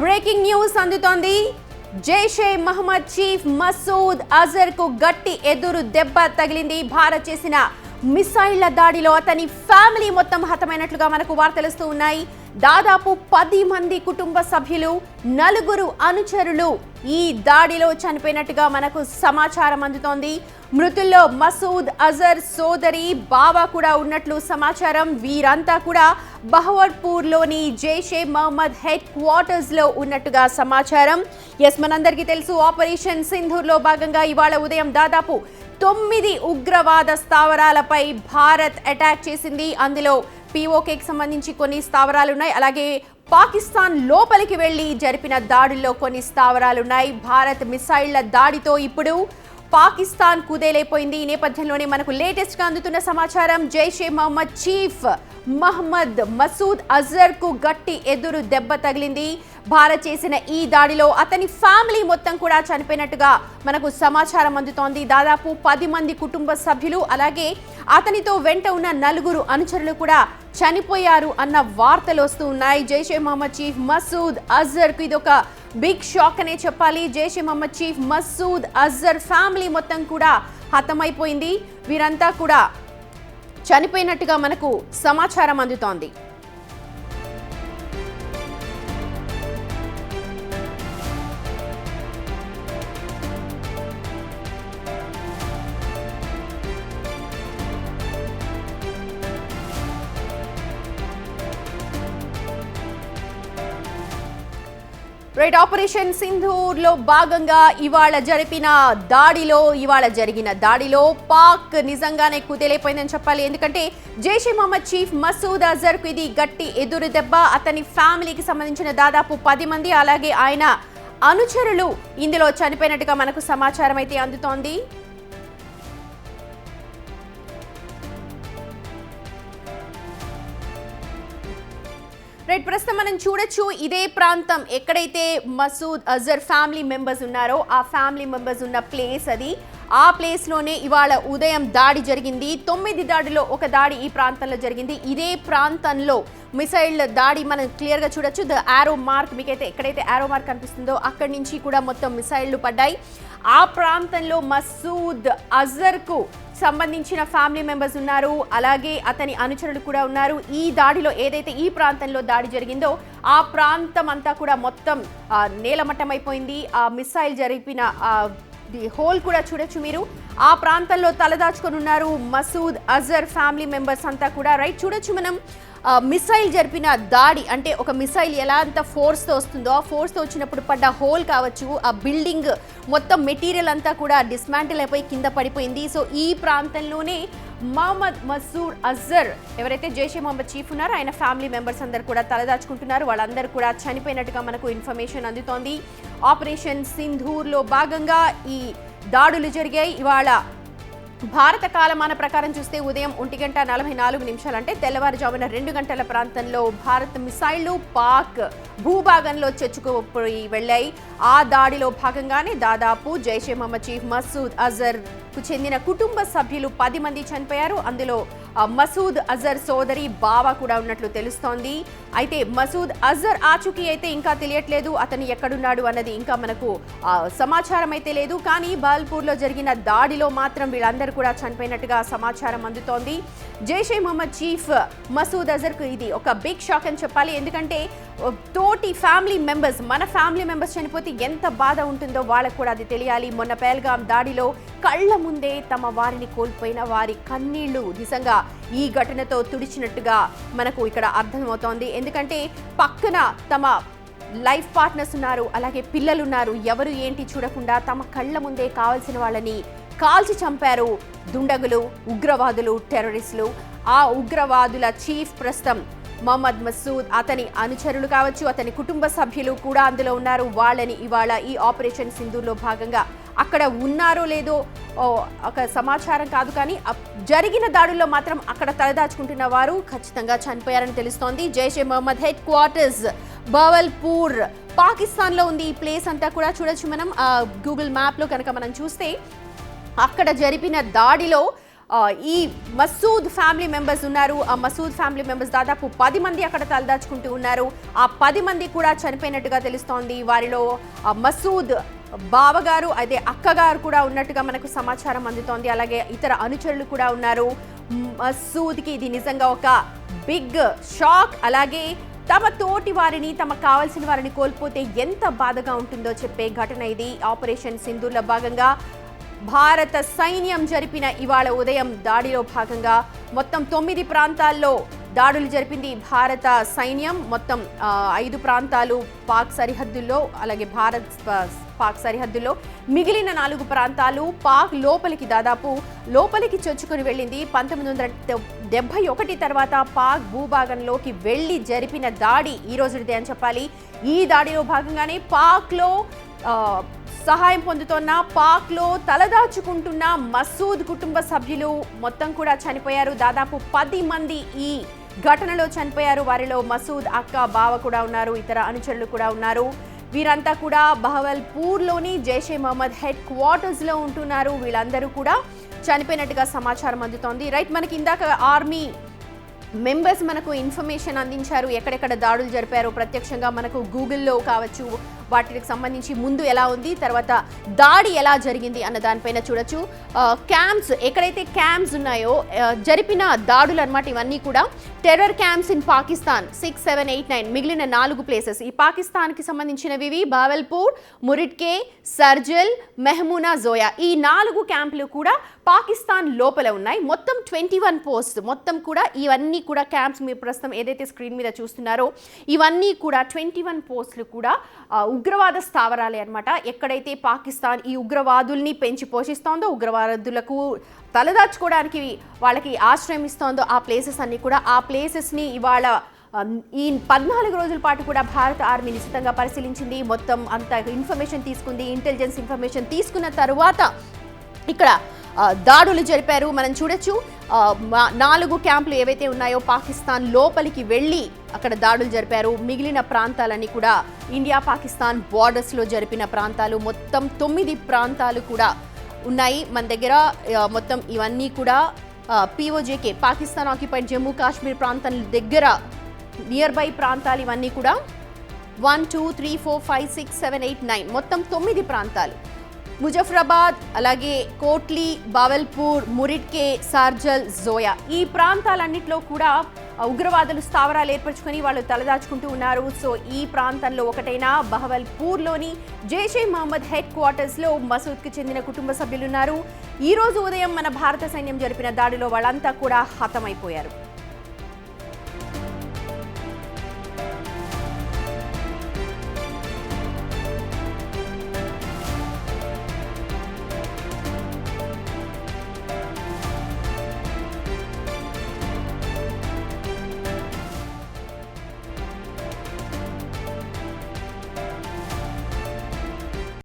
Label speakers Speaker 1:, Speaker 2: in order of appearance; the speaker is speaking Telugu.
Speaker 1: బ్రేకింగ్ న్యూస్ అందుతోంది. జైషే మహమ్మద్ చీఫ్ మసూద్ అజర్ కు గట్టి ఎదురు దెబ్బ తగిలింది. భారత్ చేసిన మిసైళ్ల దాడిలో అతని ఫ్యామిలీ మొత్తం హతమైనట్లుగా మనకు వార్తలుస్తూ ఉన్నాయి. దాదాపు 10 మంది కుటుంబ సభ్యులు, 4 అనుచరులు ఈ దాడిలో చనిపోయినట్టుగా మనకు సమాచారం అందుతోంది. మృతుల్లో మసూద్ అజర్ సోదరి, బావ కూడా ఉన్నట్లు సమాచారం. వీరంతా కూడా బహవల్పూర్లోని జైషే మహమ్మద్ హెడ్ క్వార్టర్స్ లో ఉన్నట్టుగా సమాచారం. మనందరికీ తెలుసు, ఆపరేషన్ సింధూర్లో భాగంగా ఇవాళ ఉదయం దాదాపు 9 ఉగ్రవాద స్థావరాలపై భారత్ అటాక్ చేసింది. అందులో పీఓకేకి సంబంధించి కొన్ని స్థావరాలు ఉన్నాయి. అలాగే పాకిస్తాన్ లోపలికి వెళ్లి జరిపిన దాడుల్లో కొన్ని స్థావరాలున్నాయి. భారత్ మిసైళ్ల దాడితో ఇప్పుడు పాకిస్తాన్ కుదేలైపోయింది. ఈ నేపథ్యంలోనే మనకు లేటెస్ట్ గా అందుతున్న సమాచారం, జైషే మహమ్మద్ చీఫ్ మహమ్మద్ మసూద్ అజర్ కు గట్టి ఎదురు దెబ్బ తగిలింది. భారత్ చేసిన ఈ దాడిలో అతని ఫ్యామిలీ మొత్తం కూడా చనిపోయినట్టుగా మనకు సమాచారం అందుతోంది. దాదాపు 10 మంది కుటుంబ సభ్యులు, అలాగే అతనితో వెంట ఉన్న 4 అనుచరులు కూడా చనిపోయారు అన్న వార్తలు వస్తూ ఉన్నాయి. జైషే మహమ్మద్ చీఫ్ మసూద్ అజర్ కు ఇది ఒక బిగ్ షాక్ అనే చెప్పాలి. జైషే మహమ్మద్ చీఫ్ మసూద్ అజర్ ఫ్యామిలీ మొత్తం కూడా హతమైపోయింది. వీరంతా కూడా చనిపోయినట్టుగా మనకు సమాచారం అందుతోంది. ఆపరేషన్ సింధూర్ లో భాగంగా ఇవాళ జరిగిన దాడిలో పాక్ నిజంగానే కుదేలైపోయిందని చెప్పాలి. ఎందుకంటే జైషే మహమ్మద్ చీఫ్ మసూద్ అజర్ కు ఇది గట్టి ఎదురు దెబ్బ. అతని ఫ్యామిలీకి సంబంధించిన దాదాపు 10 మంది, అలాగే ఆయన అనుచరులు ఇందులో చనిపోయినట్టుగా మనకు సమాచారం అయితే అందుతోంది. ప్రస్తుతం మనం చూడొచ్చు, ఇదే ప్రాంతం ఎక్కడైతే మసూద్ అజర్ ఫ్యామిలీ మెంబర్స్ ఉన్నారో ఆ ఫ్యామిలీ మెంబర్స్ ఉన్న ప్లేస్ అది. ఆ ప్లేస్ లోనే ఇవాళ ఉదయం దాడి జరిగింది. 9 దాడిలో ఒక దాడి ఈ ప్రాంతంలో జరిగింది. ఇదే ప్రాంతంలో మిసైల్ దాడి మనం క్లియర్ గా చూడొచ్చు. ద ఆరో మార్క్, మీకైతే ఎక్కడైతే ఆరో మార్క్ కనిపిస్తుందో అక్కడి నుంచి కూడా మొత్తం మిసైళ్లు పడ్డాయి. ఆ ప్రాంతంలో మసూద్ అజర్ కు సంబంధించిన ఫ్యామిలీ మెంబర్స్ ఉన్నారు, అలాగే అతని అనుచరులు కూడా ఉన్నారు. ఈ దాడిలో ఏదైతే ఈ ప్రాంతంలో దాడి జరిగిందో ఆ ప్రాంతం అంతా కూడా మొత్తం నేలమట్టమైపోయింది. ఆ మిసైల్ జరిపిన హోల్ కూడా చూడొచ్చు మీరు. ఆ ప్రాంతంలో తలదాచుకొని ఉన్నారు మసూద్ అజర్ ఫ్యామిలీ మెంబర్స్ అంతా కూడా. చూడొచ్చు మనం మిసైల్ జరిపిన దాడి, అంటే ఒక మిసైల్ ఎలా అంత ఫోర్స్తో వస్తుందో ఆ ఫోర్స్తో వచ్చినప్పుడు పడ్డ హోల్ కావచ్చు, ఆ బిల్డింగ్ మొత్తం మెటీరియల్ అంతా కూడా డిస్మాంటిల్ అయిపోయి కింద పడిపోయింది. సో ఈ ప్రాంతంలోనే మహమ్మద్ మసూద్ అజర్, ఎవరైతే జైషే మహమ్మద్ చీఫ్ ఉన్నారో ఆయన ఫ్యామిలీ మెంబర్స్ అందరు కూడా తలదాచుకుంటున్నారు. వాళ్ళందరూ కూడా చనిపోయినట్టుగా మనకు ఇన్ఫర్మేషన్ అందుతోంది. ఆపరేషన్ సింధూర్లో భాగంగా ఈ దాడులు జరిగాయి. ఇవాళ భారత కాలమాన ప్రకారం చూస్తే ఉదయం 1:44 అంటే తెల్లవారుజామున 2 గంటల ప్రాంతంలో భారత్ మిసైళ్లు పాక్ భూభాగంలో చొచ్చుకుపోయి వెళ్లాయి. ఆ దాడిలో భాగంగానే దాదాపు జైషే మహమ్మద్ చీఫ్ మసూద్ అజర్ కు చెందిన కుటుంబ సభ్యులు 10 మంది చనిపోయారు. అందులో మసూద్ అజర్ సోదరి, బావ కూడా ఉన్నట్లు తెలుస్తోంది. అయితే మసూద్ అజర్ ఆచూకీ అయితే ఇంకా తెలియట్లేదు. అతను ఎక్కడున్నాడు అన్నది ఇంకా మనకు సమాచారం అయితే లేదు. కానీ బహవల్పూర్లో జరిగిన దాడిలో మాత్రం వీళ్ళందరూ కూడా చనిపోయినట్టుగా సమాచారం అందుతోంది. జైషే మహమ్మద్ చీఫ్ మసూద్ అజర్ కు ఇది ఒక బిగ్ షాక్ అని చెప్పాలి. ఎందుకంటే తోటి ఫ్యామిలీ మెంబర్స్, మన ఫ్యామిలీ మెంబర్స్ చనిపోతే ఎంత బాధ ఉంటుందో వాళ్ళకు కూడా అది తెలియాలి. మొన్న పహల్గామ్ దాడిలో కళ్ళ ముందే తమ వారిని కోల్పోయిన వారి కన్నీళ్లు నిజంగా ఈ ఘటనతో తుడిచినట్టుగా మనకు ఇక్కడ అర్థమవుతోంది. ఎందుకంటే పక్కన తమ లైఫ్ పార్ట్నర్స్ ఉన్నారు, అలాగే పిల్లలు ఉన్నారు. ఎవరు ఏంటి చూడకుండా తమ కళ్ళ ముందే కావాల్సిన వాళ్ళని కాల్చి చంపారు దుండగులు, ఉగ్రవాదులు, టెర్రరిస్టులు. ఆ ఉగ్రవాదుల చీఫ్ ప్రస్తుతం మహమ్మద్ మసూద్, అతని అనుచరులు కావచ్చు, అతని కుటుంబ సభ్యులు కూడా అందులో ఉన్నారు. వాళ్ళని ఇవాళ ఈ ఆపరేషన్ సింధూర్లో భాగంగా అక్కడ ఉన్నారో లేదో ఒక సమాచారం కాదు, కానీ జరిగిన దాడుల్లో మాత్రం అక్కడ తలదాచుకుంటున్న వారు ఖచ్చితంగా చనిపోయారని తెలుస్తోంది. జైషే మహమ్మద్ హెడ్ క్వార్టర్స్ బహవల్పూర్ పాకిస్తాన్లో ఉంది. ఈ ప్లేస్ అంతా కూడా చూడొచ్చు మనం గూగుల్ మ్యాప్లో కనుక మనం చూస్తే. అక్కడ జరిపిన దాడిలో ఈ మసూద్ ఫ్యామిలీ మెంబర్స్ ఉన్నారు. ఆ మసూద్ ఫ్యామిలీ మెంబర్స్ దాదాపు 10 మంది అక్కడ తలదాచుకుంటూ ఉన్నారు. ఆ 10 మంది కూడా చనిపోయినట్టుగా తెలుస్తోంది. వారిలో మసూద్ బావగారు అదే అక్కగారు కూడా ఉన్నట్టుగా మనకు సమాచారం అందుతోంది. అలాగే ఇతర అనుచరులు కూడా ఉన్నారు. మసూద్కి ఇది నిజంగా ఒక బిగ్ షాక్. అలాగే తమ తోటి వారిని, తమకు కావాల్సిన వారిని కోల్పోతే ఎంత బాధగా ఉంటుందో చెప్పే ఘటన ఇది. ఆపరేషన్ సింధూర్లో భాగంగా భారత సైన్యం జరిపిన ఇవాళ ఉదయం దాడిలో భాగంగా మొత్తం 9 ప్రాంతాల్లో దాడులు జరిపింది భారత సైన్యం. మొత్తం 5 ప్రాంతాలు పాక్ సరిహద్దుల్లో, అలాగే పాక్ సరిహద్దుల్లో మిగిలిన 4 ప్రాంతాలు పాక్ లోపలికి చొచ్చుకొని వెళ్ళింది. 1971 తర్వాత పాక్ భూభాగంలోకి వెళ్ళి జరిపిన దాడి ఈ రోజుదే అని చెప్పాలి. ఈ దాడిలో భాగంగానే పాక్లో సహాయం పొందుతున్న, పాక్లో తలదాచుకుంటున్న మసూద్ కుటుంబ సభ్యులు మొత్తం కూడా చనిపోయారు. దాదాపు 10 మంది ఈ ఘటనలో చనిపోయారు. వారిలో మసూద్ అక్క, బావ కూడా ఉన్నారు. ఇతర అనుచరులు కూడా ఉన్నారు. వీరంతా కూడా బహవల్పూర్లోని జైషే మహమ్మద్ హెడ్ క్వార్టర్స్లో ఉంటున్నారు. వీళ్ళందరూ కూడా చనిపోయినట్టుగా సమాచారం అందుతోంది. రైట్, మనకి ఇందాక ఆర్మీ మెంబర్స్ మనకు ఇన్ఫర్మేషన్ అందించారు, ఎక్కడెక్కడ దాడులు జరిపారో ప్రత్యక్షంగా మనకు గూగుల్లో కావచ్చు, వాటికి సంబంధించి ముందు ఎలా ఉంది, తర్వాత దాడి ఎలా జరిగింది అన్న దానిపైన చూడొచ్చు. క్యాంప్స్, ఎక్కడైతే క్యాంప్స్ ఉన్నాయో జరిపిన దాడులు అన్నమాట ఇవన్నీ కూడా. టెర్రర్ క్యాంప్స్ ఇన్ పాకిస్తాన్ 6, 7, 8, 9 మిగిలిన 4 ప్లేసెస్ ఈ పాకిస్తాన్కి సంబంధించినవి. బావల్పూర్, మురిడ్కే, సర్జల్, మెహమూనా, జోయా ఈ 4 క్యాంపులు కూడా పాకిస్తాన్ లోపల ఉన్నాయి. మొత్తం 21 పోస్ట్, మొత్తం కూడా ఇవన్నీ కూడా క్యాంప్స్ మీరు ప్రస్తుతం ఏదైతే స్క్రీన్ మీద చూస్తున్నారో ఇవన్నీ కూడా 21 పోస్టులు కూడా ఉగ్రవాద స్థావరాలే అన్నమాట. ఎక్కడైతే పాకిస్తాన్ ఈ ఉగ్రవాదుల్ని పెంచి పోషిస్తోందో, ఉగ్రవాదులకు తలదాచుకోవడానికి వాళ్ళకి ఆశ్రయం ఇస్తోందో ఆ ప్లేసెస్ అన్ని కూడా, ఆ ప్లేసెస్ని ఇవాళ ఈ 14 రోజుల పాటు కూడా భారత ఆర్మీ నిశితంగా పరిశీలించింది. మొత్తం అంత ఇన్ఫర్మేషన్ తీసుకుంది. ఇంటెలిజెన్స్ ఇన్ఫర్మేషన్ తీసుకున్న తరువాత ఇక్కడ దాడులు జరిపారు. మనం చూడొచ్చు 4 క్యాంపులు ఏవైతే ఉన్నాయో పాకిస్తాన్ లోపలికి వెళ్ళి అక్కడ దాడులు జరిపారు. మిగిలిన ప్రాంతాలన్నీ కూడా ఇండియా పాకిస్తాన్ బార్డర్స్లో జరిపిన ప్రాంతాలు. మొత్తం 9 ప్రాంతాలు కూడా ఉన్నాయి మన దగ్గర. మొత్తం ఇవన్నీ కూడా POJK పాకిస్తాన్ ఆక్యుపైడ్ జమ్మూ కాశ్మీర్ ప్రాంతం దగ్గర నియర్ బై ప్రాంతాలు ఇవన్నీ కూడా 1, 2, 3, 4, 5, 6, 7, 8, 9 మొత్తం 9 ప్రాంతాలు. ముజఫరాబాద్, అలాగే కోట్లీ, బావల్పూర్, మురిడ్కే, సార్జల్, జోయా ఈ ప్రాంతాలన్నింటిలో కూడా ఉగ్రవాదులు స్థావరాలు ఏర్పరచుకొని వాళ్ళు తలదాచుకుంటూ ఉన్నారు. సో ఈ ప్రాంతంలో ఒకటైన బహవల్పూర్లోని జైషే మహమ్మద్ హెడ్ క్వార్టర్స్లో మసూద్కి చెందిన కుటుంబ సభ్యులున్నారు. ఈ రోజు ఉదయం మన భారత సైన్యం జరిపిన దాడిలో వాళ్ళంతా కూడా హతమైపోయారు.